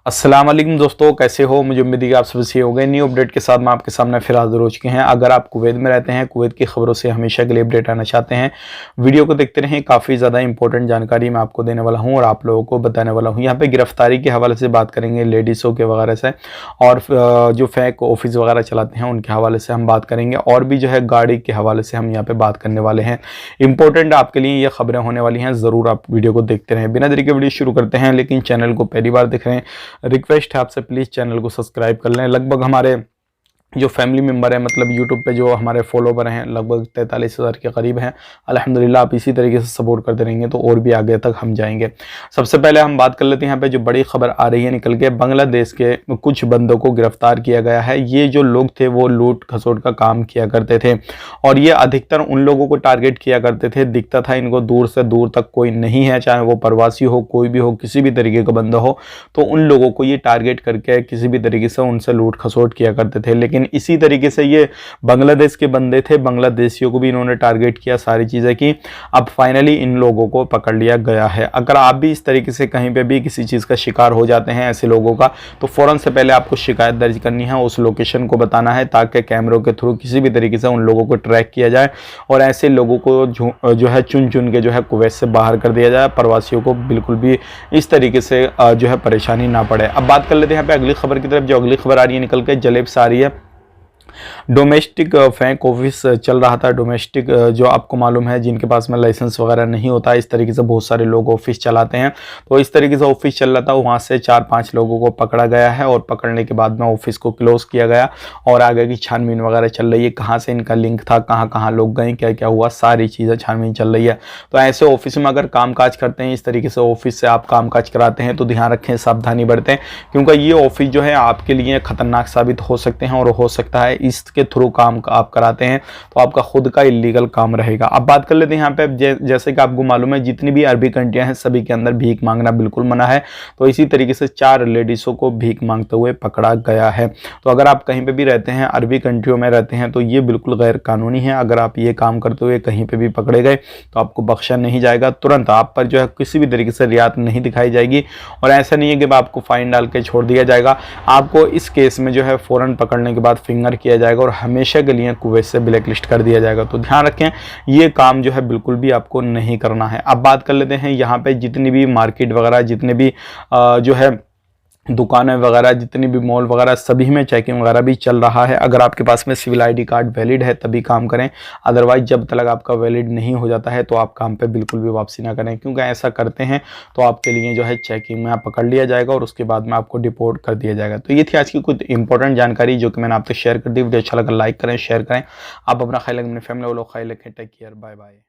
अस्सलाम वालेकुम दोस्तों, कैसे हो। मुझे उम्मीद है कि आप सभी सही हो गए। न्यू अपडेट के साथ मैं आपके सामने फिर हाजिर हो चुके हैं। अगर आप कुवैत में रहते हैं, कुवैत की खबरों से हमेशा के लिए अपडेट आना चाहते हैं, वीडियो को देखते रहें। काफ़ी ज़्यादा इंपॉर्टेंट जानकारी मैं आपको देने वाला हूं और आप लोगों को बताने वाला हूं। यहाँ पे गिरफ्तारी के हवाले से बात करेंगे, लेडीज़ों के वगैरह से, और जो फेक ऑफिस वगैरह चलाते हैं उनके हवाले से हम बात करेंगे, और भी जो है गाड़ी के हवाले से हम यहाँ पे बात करने वाले हैं। इंपॉर्टेंट आपके लिए ये खबरें होने वाली हैं, ज़रूर आप वीडियो को देखते रहें। बिना देरी के वीडियो शुरू करते हैं, लेकिन चैनल को पहली बार देख रहे हैं, रिक्वेस्ट है आपसे प्लीज़ चैनल को सब्सक्राइब कर लें। लगभग हमारे जो फैमिली मेंबर है, मतलब यूट्यूब पे जो हमारे फॉलोवर हैं, लगभग 43,000 के करीब हैं। अल्हम्दुलिल्लाह आप इसी तरीके से सपोर्ट करते रहेंगे तो और भी आगे तक हम जाएंगे। सबसे पहले हम बात कर लेते हैं यहाँ पे जो बड़ी खबर आ रही है निकल के, बांग्लादेश के कुछ बंदों को गिरफ्तार किया गया है। ये जो लोग थे वो लूट खसोट का काम किया करते थे और ये अधिकतर उन लोगों को टारगेट किया करते थे। दिखता था इनको दूर से दूर तक कोई नहीं है, चाहे वो प्रवासी हो, कोई भी हो, किसी भी तरीके का बंदा हो, तो उन लोगों को ये टारगेट करके किसी भी तरीके से उनसे लूट खसोट किया करते थे। लेकिन इसी तरीके से ये बांग्लादेश के बंदे थे, बांग्लादेशियों को भी इन्होंने टारगेट किया, सारी चीज़ें की। अब फाइनली इन लोगों को पकड़ लिया गया है। अगर आप भी इस तरीके से कहीं पे भी किसी चीज़ का शिकार हो जाते हैं ऐसे लोगों का, तो फ़ौरन से पहले आपको शिकायत दर्ज करनी है, उस लोकेशन को बताना है, ताकि कैमरों के थ्रू किसी भी तरीके से उन लोगों को ट्रैक किया जाए और ऐसे लोगों को जो है चुन चुन के जो है कुवैत से बाहर कर दिया जाए। प्रवासियों को बिल्कुल भी इस तरीके से जो है परेशानी ना पड़े। अब बात कर लेते हैं यहाँ पे अगली खबर की तरफ। जो अगली खबर आ रही है निकल के, जलेब से आ रही है। डोमेस्टिक फेक ऑफिस चल रहा था। डोमेस्टिक जो आपको मालूम है, जिनके पास में लाइसेंस वगैरह नहीं होता, इस तरीके से बहुत सारे लोग ऑफिस चलाते हैं। तो इस तरीके से ऑफिस चल रहा था, वहाँ से 4-5 लोगों को पकड़ा गया है और पकड़ने के बाद में ऑफिस को क्लोज किया गया और आगे की छानबीन वगैरह चल रही है। कहाँ से इनका लिंक था, कहाँ कहाँ लोग गए, क्या क्या हुआ, सारी चीज़ें छानबीन चल रही है। तो ऐसे ऑफिस में अगर कामकाज करते हैं, इस तरीके से ऑफिस से आप कामकाज कराते हैं, तो ध्यान रखें, सावधानी बरतें, क्योंकि ये ऑफिस जो है आपके लिए खतरनाक साबित हो सकते हैं और हो सकता है इसके थ्रू काम आप कराते हैं तो आपका खुद का इलीगल काम रहेगा। अब बात कर लेते हैं यहाँ पे, जैसे कि आपको मालूम है जितनी भी अरबी कंट्रियां हैं सभी के अंदर भीख मांगना बिल्कुल मना है। तो इसी तरीके से 4 लेडीज़ों को भीख मांगते हुए पकड़ा गया है। तो अगर आप कहीं पे भी रहते हैं, अरबी कंट्रियों में रहते हैं, तो ये बिल्कुल गैर कानूनी है। अगर आप ये काम करते हुए कहीं पर भी पकड़े गए तो आपको बख्शा नहीं जाएगा, तुरंत आप पर जो है किसी भी तरीके से रियायत नहीं दिखाई जाएगी। और ऐसा नहीं है कि आपको फाइन डाल के छोड़ दिया जाएगा, आपको इस केस में जो है फ़ौरन पकड़ने के बाद फिंगर किया जाएगा और हमेशा के लिए कुवैत से ब्लैक लिस्ट कर दिया जाएगा। तो ध्यान रखें, ये काम जो है बिल्कुल भी आपको नहीं करना है। अब बात कर लेते हैं यहाँ पे जितनी भी मार्केट वगैरह, जितने भी जो है दुकानें वगैरह, जितनी भी मॉल वगैरह, सभी में चेकिंग वगैरह भी चल रहा है। अगर आपके पास में सिविल आईडी कार्ड वैलिड है तभी काम करें, अदरवाइज जब तक आपका वैलिड नहीं हो जाता है तो आप काम पे बिल्कुल भी वापसी ना करें, क्योंकि ऐसा करते हैं तो आपके लिए जो है चेकिंग में आप पकड़ लिया जाएगा और उसके बाद में आपको डिपोर्ट कर दिया जाएगा। तो ये थी आज की कुछ इंपॉर्टेंट जानकारी जो कि मैंने आपसे शेयर कर दी। वीडियो अच्छा लगा लाइक करें, शेयर करें। आप अपना ख्याल रखें, अपने फैमिली वालों का ख्याल रखें। Take care, bye bye.